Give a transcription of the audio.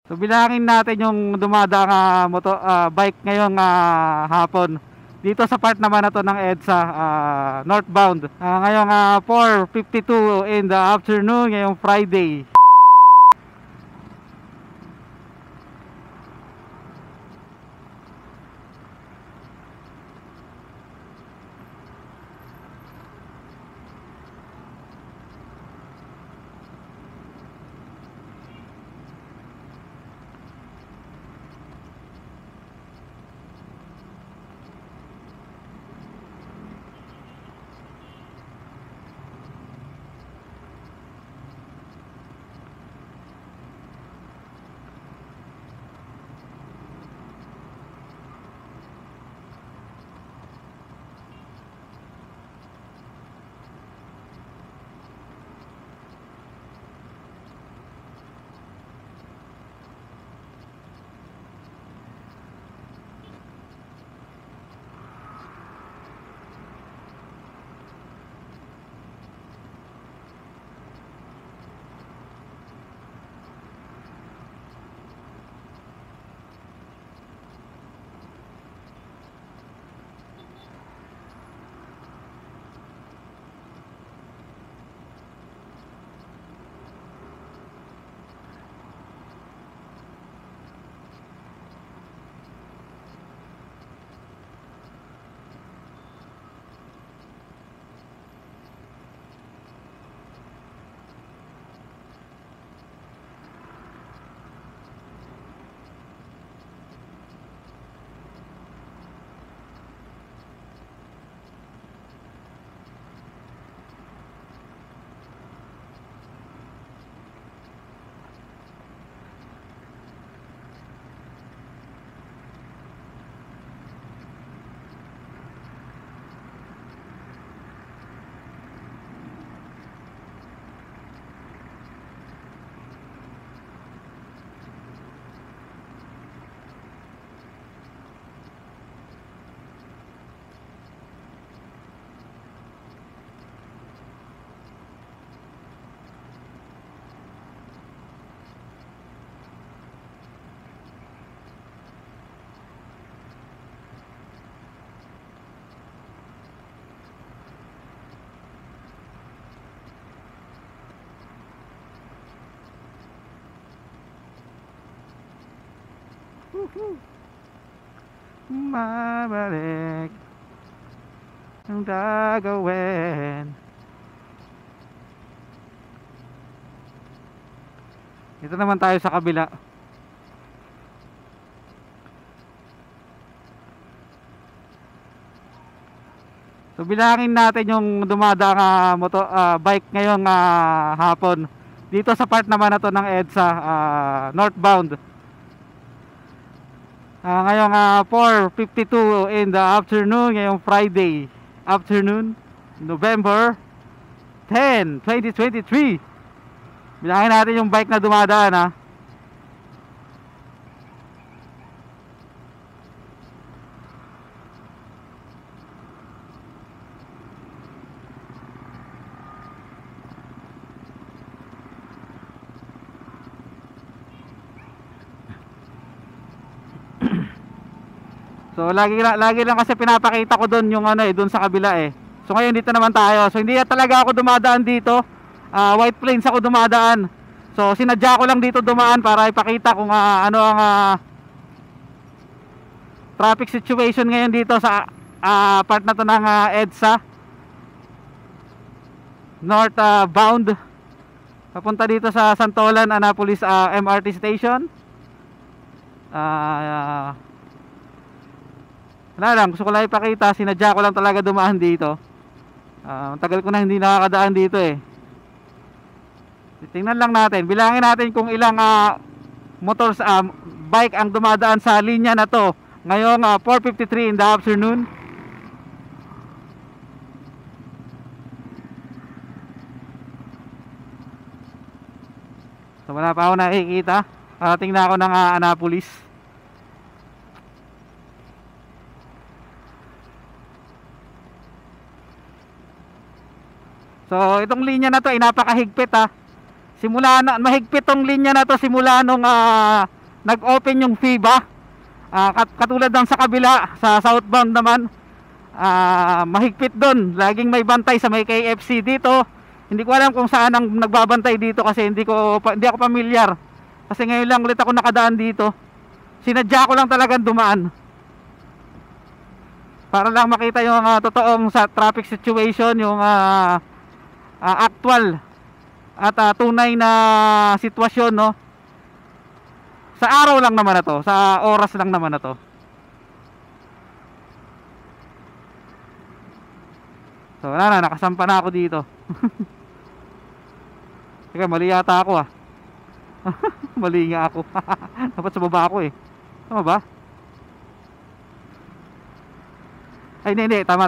So bilangin natin yung dumadaang bike ngayong hapon. Dito sa part naman na to ng EDSA northbound. Ngayong 4:52 in the afternoon, ngayong Friday. Mabalik ang gagawin. Ito naman tayo sa kabila. So bilangin natin yung dumadaang bike ngayong hapon. Dito sa part naman na to ng EDSA northbound. Ngayong 4:52 in the afternoon, ngayong Friday afternoon, November 10, 2023. Bilangin natin yung bike na dumadaan . So lagi lang kasi pinapakita ko doon yung doon sa kabila . So ngayon dito naman tayo. So hindi talaga ako dumadaan dito. White Plains ako dumadaan. So sinadya ko lang dito dumaan para ipakita kung ano ang traffic situation ngayon dito sa part na to ng EDSA northbound papunta dito sa Santolan, Annapolis MRT station. Wala lang, gusto ko lang ipakita. Sinadya ko lang talaga dumaan dito. Tagal ko na hindi nakakadaan dito . Tingnan lang natin, bilangin natin kung ilang bike ang dumadaan sa linya na to ngayong 4:53 in the afternoon. So wala pa ako nakikita. Tingnan ako ng Annapolis. So itong linya na to ay napakahigpit . Simula na mahigpit tong linya na to simula nung nag-open yung FIBA. Katulad ng sa kabila, sa southbound naman, mahigpit doon. Laging may bantay sa may KFC dito. Hindi ko alam kung saan ang nagbabantay dito kasi hindi ako pamilyar. Kasi ngayon lang ulit ako nakadaan dito. Sinadya ko lang talagang dumaan para lang makita yung totoong sa traffic situation, yung actual at tunay na sitwasyon, no? Sa araw lang naman na to, sa oras lang naman na to. So wala na, nakasampa na ako dito. Teka, mali yata ako mali nga ako. Dapat sa baba ako eh. Tama ba? Ay hindi, tama.